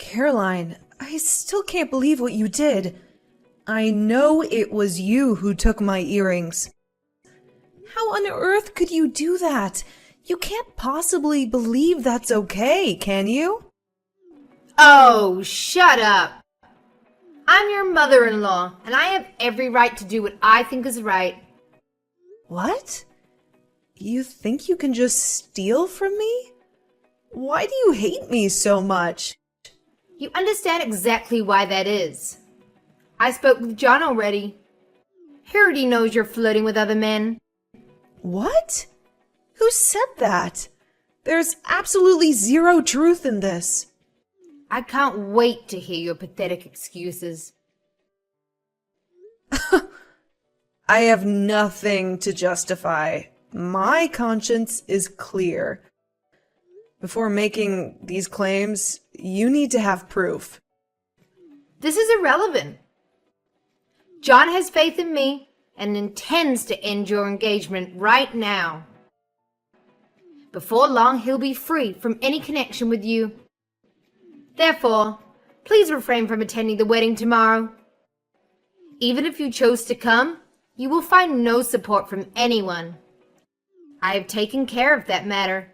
Caroline, I still can't believe what you did. I know it was you who took my earrings. How on earth could you do that? You can't possibly believe that's okay, can you? Oh, shut up. I'm your mother-in-law, and I have every right to do what I think is right. What? You think you can just steal from me? Why do you hate me so much? You understand exactly why that is. I spoke with John already. He already knows you're flirting with other men. What? Who said that? There's absolutely zero truth in this. I can't wait to hear your pathetic excuses. I have nothing to justify. My conscience is clear. Before making these claims, you need to have proof. This is irrelevant. John has faith in me and intends to end your engagement right now. Before long, he'll be free from any connection with you. Therefore, please refrain from attending the wedding tomorrow. Even if you chose to come, you will find no support from anyone. I have taken care of that matter.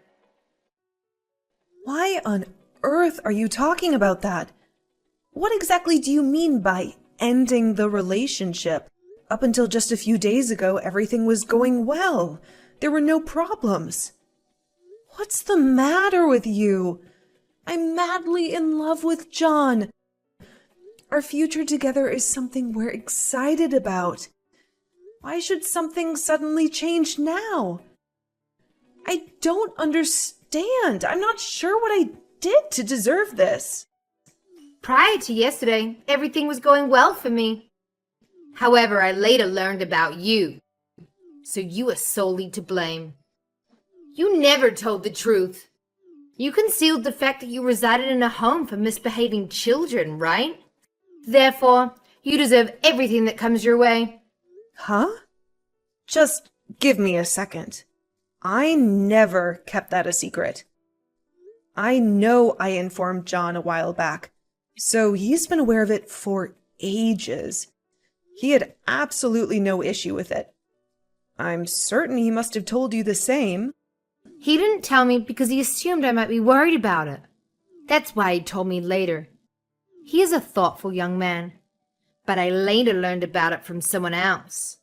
Why on earth are you talking about that? What exactly do you mean by ending the relationship? Up until just a few days ago, everything was going well. There were no problems. What's the matter with you? I'm madly in love with John. Our future together is something we're excited about. Why should something suddenly change now? I don't understand. I'm not sure what I did to deserve this. Prior to yesterday, everything was going well for me. However, I later learned about you. So you are solely to blame. You never told the truth. You concealed the fact that you resided in a home for misbehaving children, right? Therefore, you deserve everything that comes your way. Huh? Just give me a second. I never kept that a secret. I know I informed John a while back, so he's been aware of it for ages. He had absolutely no issue with it. I'm certain he must have told you the same. He didn't tell me because he assumed I might be worried about it. That's why he told me later. He is a thoughtful young man, but I later learned about it from someone else.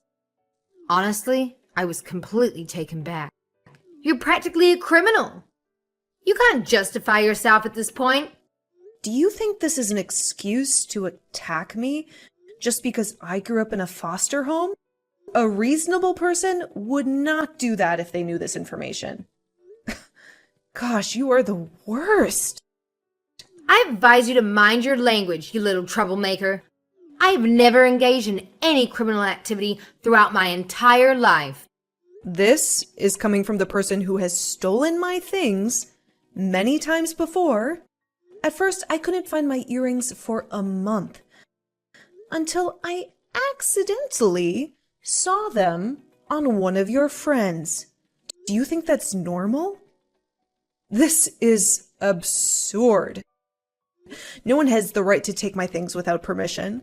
Honestly, I was completely taken back. You're practically a criminal. You can't justify yourself at this point. Do you think this is an excuse to attack me just because I grew up in a foster home? A reasonable person would not do that if they knew this information. Gosh, you are the worst. I advise you to mind your language, you little troublemaker. I have never engaged in any criminal activity throughout my entire life. This is coming from the person who has stolen my things many times before. At first, I couldn't find my earrings for a month until I accidentally saw them on one of your friends. Do you think that's normal? This is absurd. No one has the right to take my things without permission.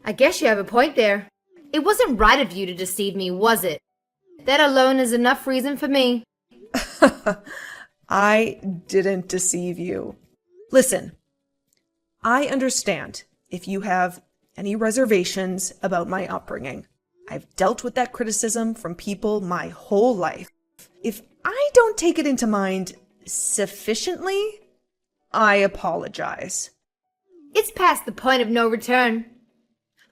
I guess you have a point there. It wasn't right of you to deceive me, was it? That alone is enough reason for me. I didn't deceive you. Listen, I understand if you have any reservations about my upbringing. I've dealt with that criticism from people my whole life. If I don't take it into mind sufficiently, I apologize. It's past the point of no return.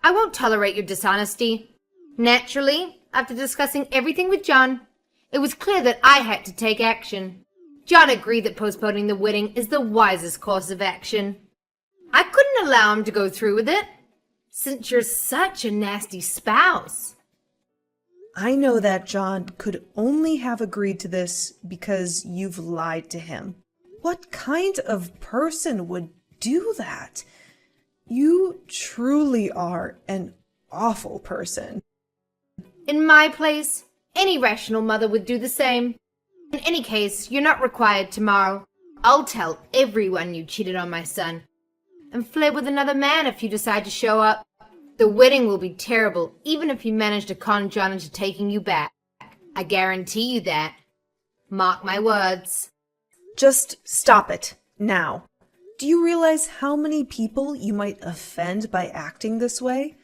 I won't tolerate your dishonesty. Naturally, after discussing everything with John, it was clear that I had to take action. John agreed that postponing the wedding is the wisest course of action. I couldn't allow him to go through with it, since you're such a nasty spouse. I know that John could only have agreed to this because you've lied to him. What kind of person would do that? You truly are an awful person. In my place, any rational mother would do the same. In any case, you're not required tomorrow. I'll tell everyone you cheated on my son. and flirt with another man if you decide to show up. The wedding will be terrible, even if you manage to con John into taking you back. I guarantee you that. Mark my words. Just stop it, now. Do you realize how many people you might offend by acting this way?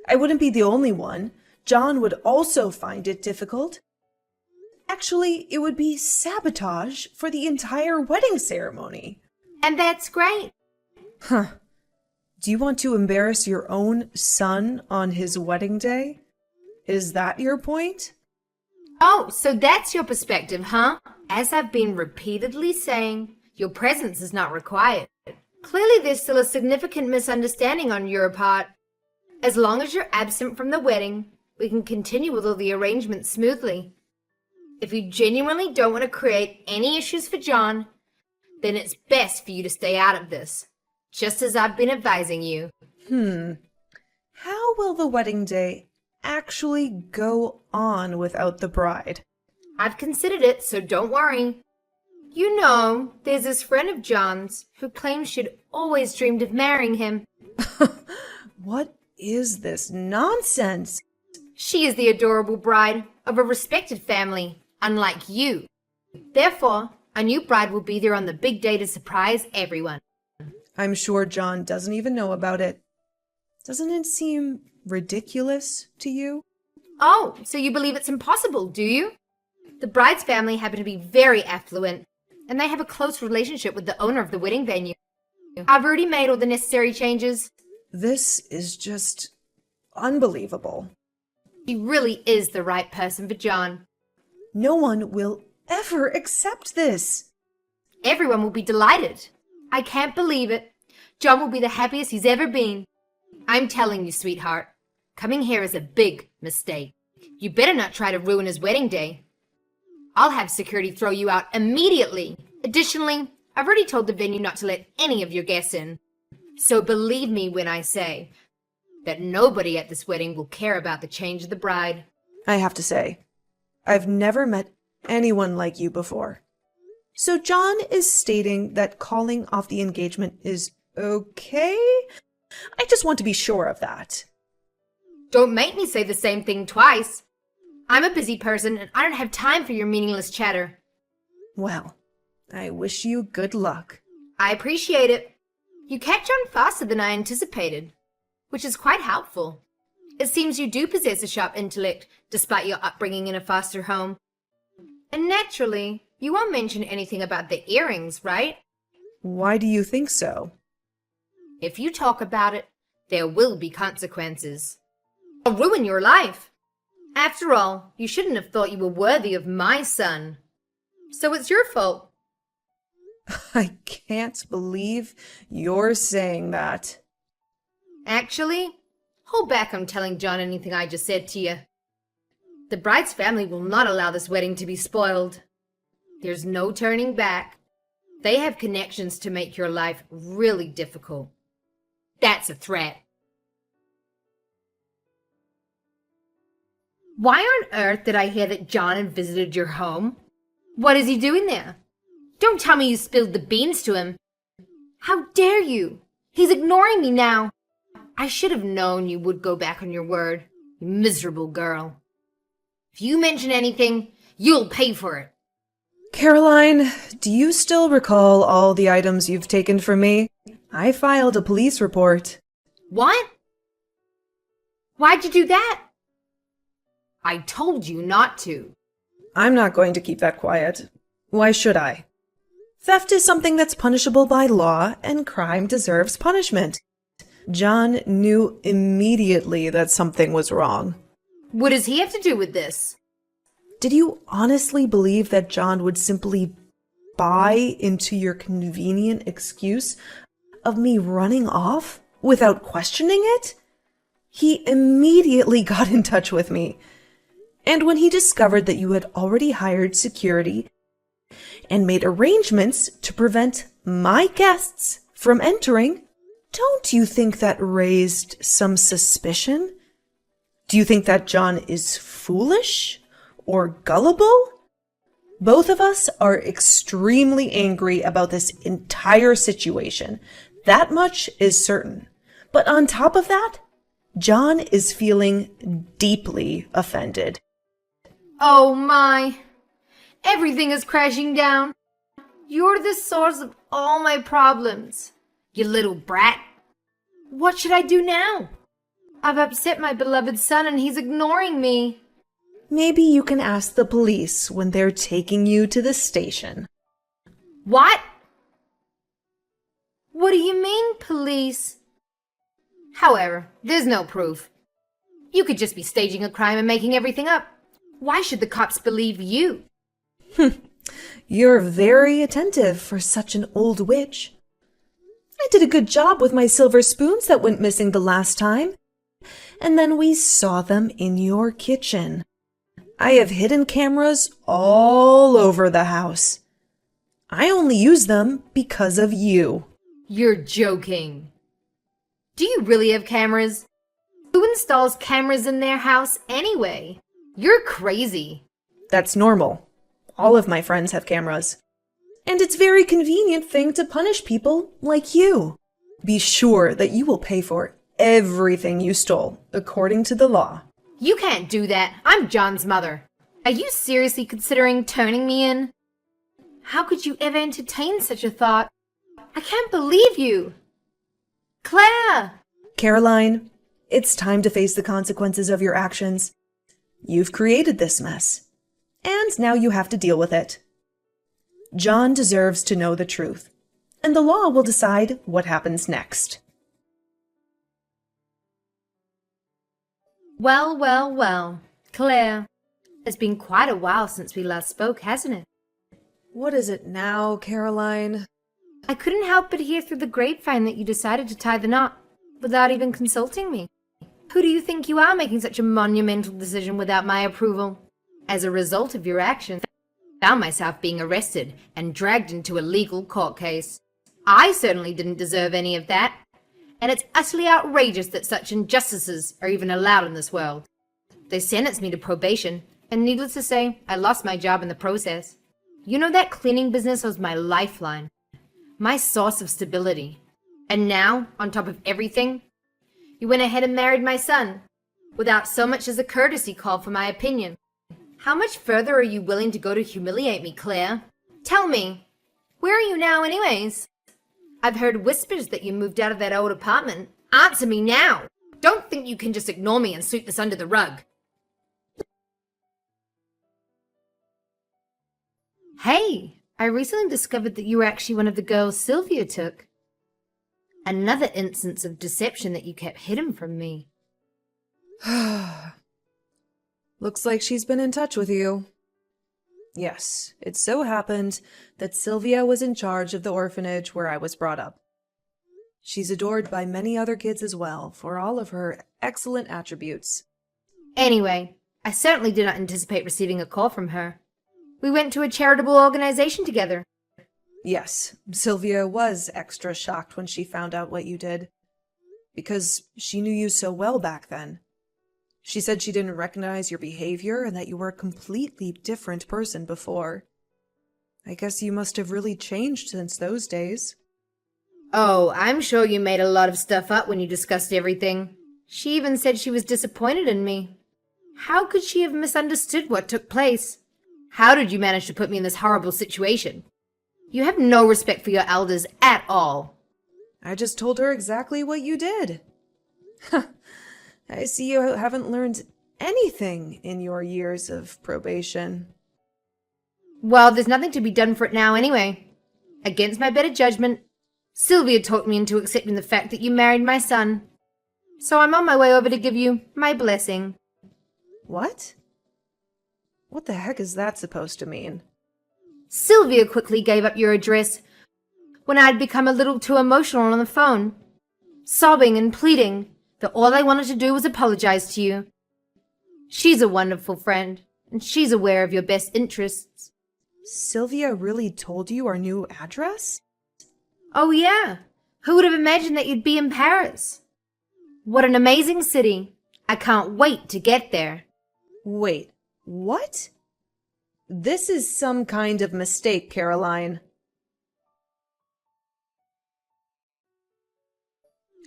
I wouldn't be the only one. John would also find it difficult. Actually, it would be sabotage for the entire wedding ceremony. And that's great. Huh. Do you want to embarrass your own son on his wedding day? Is that your point? Oh, so that's your perspective, huh? As I've been repeatedly saying, your presence is not required. Clearly there's still a significant misunderstanding on your part. As long as you're absent from the wedding, we can continue with all the arrangements smoothly. If you genuinely don't want to create any issues for John, then it's best for you to stay out of this, just as I've been advising you. How will the wedding day actually go on without the bride? I've considered it, so don't worry. You know, there's this friend of John's who claims she'd always dreamed of marrying him. What is this nonsense? She is the adorable bride of a respected family, unlike you. Therefore, a new bride will be there on the big day to surprise everyone. I'm sure John doesn't even know about it. Doesn't it seem ridiculous to you? Oh, so you believe it's impossible, do you? The bride's family happen to be very affluent, and they have a close relationship with the owner of the wedding venue. I've already made all the necessary changes. This is just unbelievable. She really is the right person for John. No one will ever accept this. Everyone will be delighted. I can't believe it. John will be the happiest he's ever been. I'm telling you, sweetheart, coming here is a big mistake. You better not try to ruin his wedding day. I'll have security throw you out immediately. Additionally, I've already told the venue not to let any of your guests in. So believe me when I say that nobody at this wedding will care about the change of the bride. I have to say, I've never met anyone like you before. So John is stating that calling off the engagement is okay? I just want to be sure of that. Don't make me say the same thing twice. I'm a busy person and I don't have time for your meaningless chatter. Well, I wish you good luck. I appreciate it. You catch on faster than I anticipated, which is quite helpful. It seems you do possess a sharp intellect, despite your upbringing in a foster home. And naturally, you won't mention anything about the earrings, right? Why do you think so? If you talk about it, there will be consequences. I'll ruin your life. After all, you shouldn't have thought you were worthy of my son. So it's your fault. I can't believe you're saying that. Actually, hold back on telling John anything I just said to you. The bride's family will not allow this wedding to be spoiled. There's no turning back. They have connections to make your life really difficult. That's a threat. Why on earth did I hear that John had visited your home? What is he doing there? Don't tell me you spilled the beans to him. How dare you? He's ignoring me now. I should have known you would go back on your word, you miserable girl. If you mention anything, you'll pay for it. Caroline, do you still recall all the items you've taken from me? I filed a police report. What? Why'd you do that? I told you not to. I'm not going to keep that quiet. Why should I? Theft is something that's punishable by law, and crime deserves punishment. John knew immediately that something was wrong. What does he have to do with this? Did you honestly believe that John would simply buy into your convenient excuse of me running off without questioning it? He immediately got in touch with me. And when he discovered that you had already hired security and made arrangements to prevent my guests from entering, don't you think that raised some suspicion? Do you think that John is foolish or gullible? Both of us are extremely angry about this entire situation. That much is certain. But on top of that, John is feeling deeply offended. Oh my. Everything is crashing down. You're the source of all my problems, you little brat. What should I do now? I've upset my beloved son and he's ignoring me. Maybe you can ask the police when they're taking you to the station. What? What do you mean, police? However, there's no proof. You could just be staging a crime and making everything up. Why should the cops believe you? You're very attentive for such an old witch. I did a good job with my silver spoons that went missing the last time. And then we saw them in your kitchen. I have hidden cameras all over the house. I only use them because of you. You're joking. Do you really have cameras? Who installs cameras in their house anyway? You're crazy. That's normal. All of my friends have cameras. And it's a very convenient thing to punish people like you. Be sure that you will pay for everything you stole, according to the law. You can't do that. I'm John's mother. Are you seriously considering turning me in? How could you ever entertain such a thought? I can't believe you. Claire! Caroline, it's time to face the consequences of your actions. You've created this mess, and now you have to deal with it. John deserves to know the truth, and the law will decide what happens next. Well, well, well. Claire, it's been quite a while since we last spoke, hasn't it? What is it now, Caroline? I couldn't help but hear through the grapevine that you decided to tie the knot without even consulting me. Who do you think you are, making such a monumental decision without my approval? As a result of your actions, I found myself being arrested and dragged into a legal court case. I certainly didn't deserve any of that, and it's utterly outrageous that such injustices are even allowed in this world. They sentenced me to probation, and needless to say, I lost my job in the process. You know, that cleaning business was my lifeline, my source of stability. And now, on top of everything, you went ahead and married my son, without so much as a courtesy call for my opinion. How much further are you willing to go to humiliate me, Claire? Tell me, where are you now anyways? I've heard whispers that you moved out of that old apartment. Answer me now! Don't think you can just ignore me and sweep this under the rug. Hey, I recently discovered that you were actually one of the girls Sylvia took. Another instance of deception that you kept hidden from me. Looks like she's been in touch with you. Yes, it so happened that Sylvia was in charge of the orphanage where I was brought up. She's adored by many other kids as well for all of her excellent attributes. Anyway, I certainly did not anticipate receiving a call from her. We went to a charitable organization together. Yes, Sylvia was extra shocked when she found out what you did, because she knew you so well back then. She said she didn't recognize your behavior and that you were a completely different person before. I guess you must have really changed since those days. Oh, I'm sure you made a lot of stuff up when you discussed everything. She even said she was disappointed in me. How could she have misunderstood what took place? How did you manage to put me in this horrible situation? You have no respect for your elders at all. I just told her exactly what you did. I see you haven't learned anything in your years of probation. Well, there's nothing to be done for it now anyway. Against my better judgment, Sylvia talked me into accepting the fact that you married my son. So I'm on my way over to give you my blessing. What? What the heck is that supposed to mean? Sylvia quickly gave up your address when I had become a little too emotional on the phone, sobbing and pleading that all I wanted to do was apologize to you. She's a wonderful friend, and she's aware of your best interests. Sylvia really told you our new address? Oh yeah, who would have imagined that you'd be in Paris? What an amazing city. I can't wait to get there. Wait, what? This is some kind of mistake, Caroline.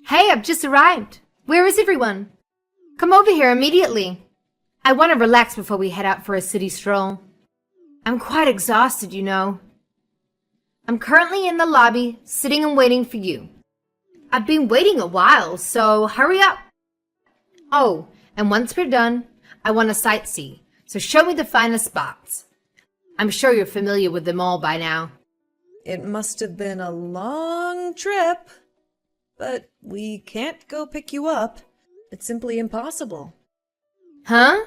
Hey, I've just arrived. Where is everyone? Come over here immediately. I want to relax before we head out for a city stroll. I'm quite exhausted, you know. I'm currently in the lobby, sitting and waiting for you. I've been waiting a while, so hurry up. Oh, and once we're done, I want to sightsee, so show me the finest spots. I'm sure you're familiar with them all by now. It must have been a long trip, but we can't go pick you up. It's simply impossible. Huh?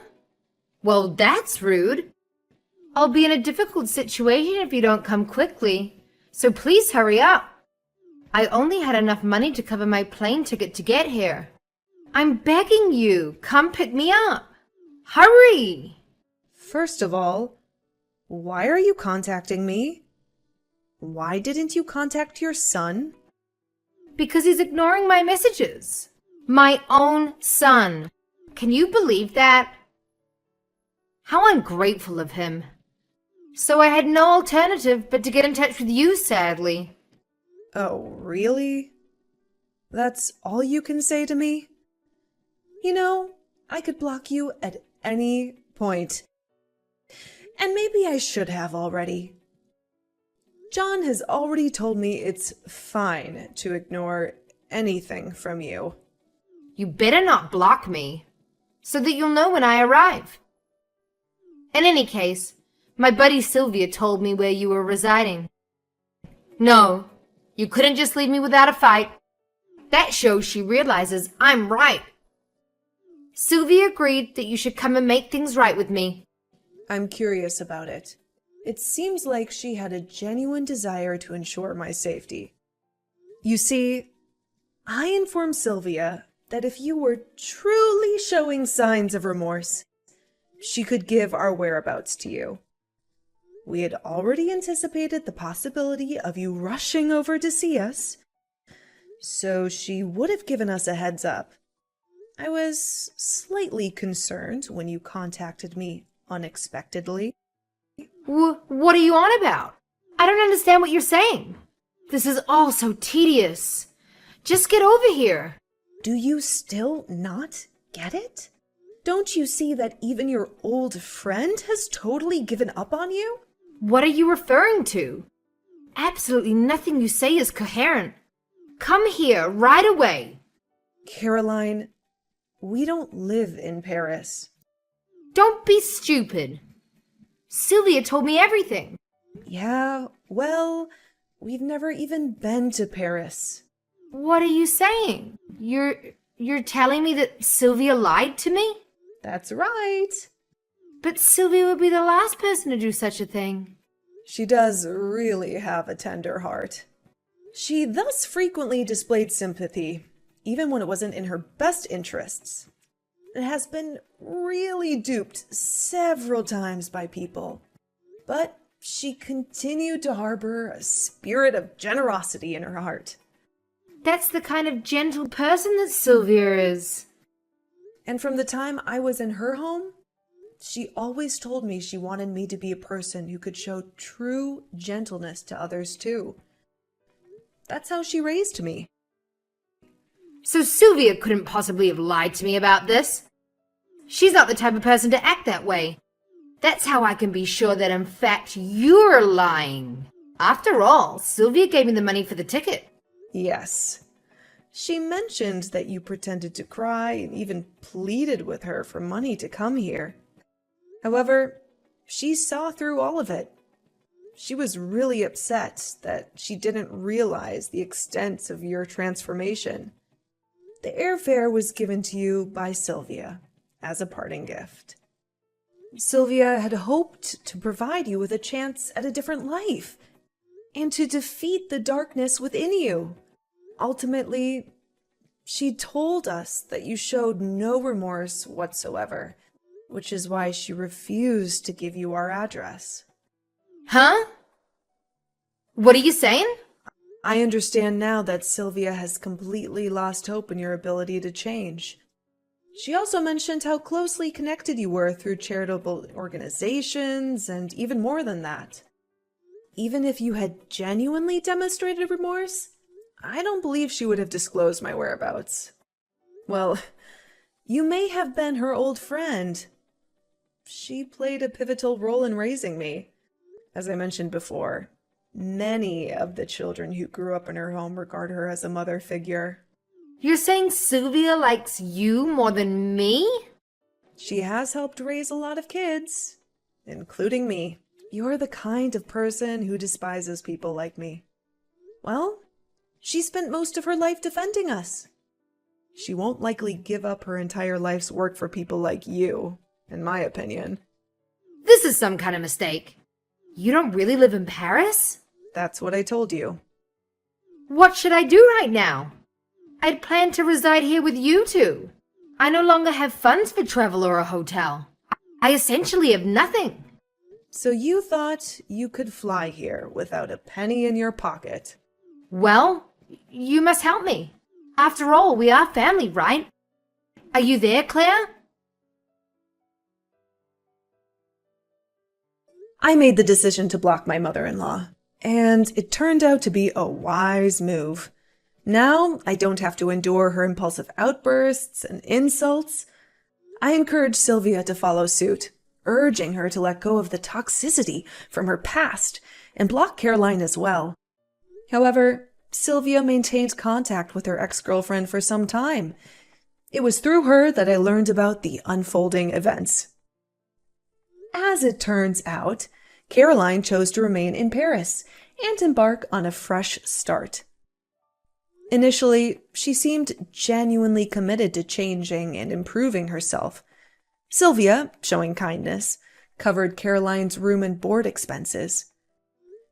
Well, that's rude. I'll be in a difficult situation if you don't come quickly, so please hurry up. I only had enough money to cover my plane ticket to get here. I'm begging you, come pick me up. Hurry! First of all, why are you contacting me? Why didn't you contact your son? Because he's ignoring my messages. My own son. Can you believe that? How ungrateful of him. So I had no alternative but to get in touch with you, sadly. Oh, really? That's all you can say to me? You know, I could block you at any point. And maybe I should have already. John has already told me it's fine to ignore anything from you. You better not block me, so that you'll know when I arrive. In any case, my buddy Sylvia told me where you were residing. No, you couldn't just leave me without a fight. That shows she realizes I'm right. Sylvia agreed that you should come and make things right with me. I'm curious about it. It seems like she had a genuine desire to ensure my safety. You see, I informed Sylvia that if you were truly showing signs of remorse, she could give our whereabouts to you. We had already anticipated the possibility of you rushing over to see us, so she would have given us a heads up. I was slightly concerned when you contacted me unexpectedly. What are you on about? I don't understand what you're saying. This is all so tedious. Just get over here. Do you still not get it? Don't you see that even your old friend has totally given up on you? What are you referring to? Absolutely nothing you say is coherent. Come here right away. Caroline, we don't live in Paris. Don't be stupid. Sylvia told me everything. Yeah, well, we've never even been to Paris. What are you saying? You're telling me that Sylvia lied to me? That's right. But Sylvia would be the last person to do such a thing. She does really have a tender heart. She thus frequently displayed sympathy, even when it wasn't in her best interests. It has been really duped several times by people. But she continued to harbor a spirit of generosity in her heart. That's the kind of gentle person that Sylvia is. And from the time I was in her home, she always told me she wanted me to be a person who could show true gentleness to others too. That's how she raised me. So Sylvia couldn't possibly have lied to me about this. She's not the type of person to act that way. That's how I can be sure that in fact you're lying. After all, Sylvia gave me the money for the ticket. Yes. She mentioned that you pretended to cry and even pleaded with her for money to come here. However, she saw through all of it. She was really upset that she didn't realize the extent of your transformation. The airfare was given to you by Sylvia as a parting gift. Sylvia had hoped to provide you with a chance at a different life and to defeat the darkness within you. Ultimately, she told us that you showed no remorse whatsoever, which is why she refused to give you our address. Huh? What are you saying? I understand now that Sylvia has completely lost hope in your ability to change. She also mentioned how closely connected you were through charitable organizations and even more than that. Even if you had genuinely demonstrated remorse, I don't believe she would have disclosed my whereabouts. Well, you may have been her old friend. She played a pivotal role in raising me. As I mentioned before, many of the children who grew up in her home regard her as a mother figure. You're saying Sylvia likes you more than me? She has helped raise a lot of kids, including me. You're the kind of person who despises people like me. Well, she spent most of her life defending us. She won't likely give up her entire life's work for people like you, in my opinion. This is some kind of mistake. You don't really live in Paris? That's what I told you. What should I do right now? I'd planned to reside here with you two. I no longer have funds for travel or a hotel. I essentially have nothing. So you thought you could fly here without a penny in your pocket? Well, you must help me. After all, we are family, right? Are you there, Claire? I made the decision to block my mother-in-law, and it turned out to be a wise move. Now I don't have to endure her impulsive outbursts and insults. I encouraged Sylvia to follow suit, urging her to let go of the toxicity from her past and block Caroline as well. However, Sylvia maintained contact with her ex-girlfriend for some time. It was through her that I learned about the unfolding events. As it turns out, Caroline chose to remain in Paris and embark on a fresh start. Initially, she seemed genuinely committed to changing and improving herself. Sylvia, showing kindness, covered Caroline's room and board expenses.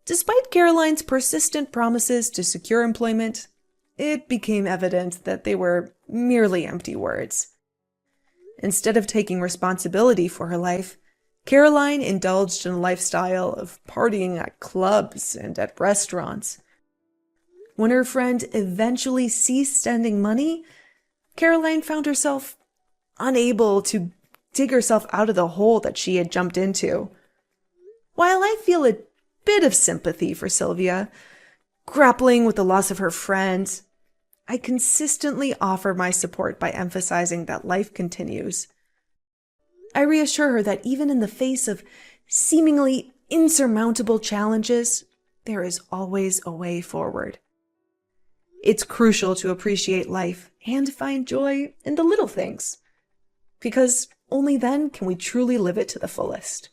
Despite Caroline's persistent promises to secure employment, it became evident that they were merely empty words. Instead of taking responsibility for her life, Caroline indulged in a lifestyle of partying at clubs and at restaurants. When her friend eventually ceased sending money, Caroline found herself unable to dig herself out of the hole that she had jumped into. While I feel a bit of sympathy for Sylvia, grappling with the loss of her friend, I consistently offer my support by emphasizing that life continues. I reassure her that even in the face of seemingly insurmountable challenges, there is always a way forward. It's crucial to appreciate life and find joy in the little things, because only then can we truly live it to the fullest.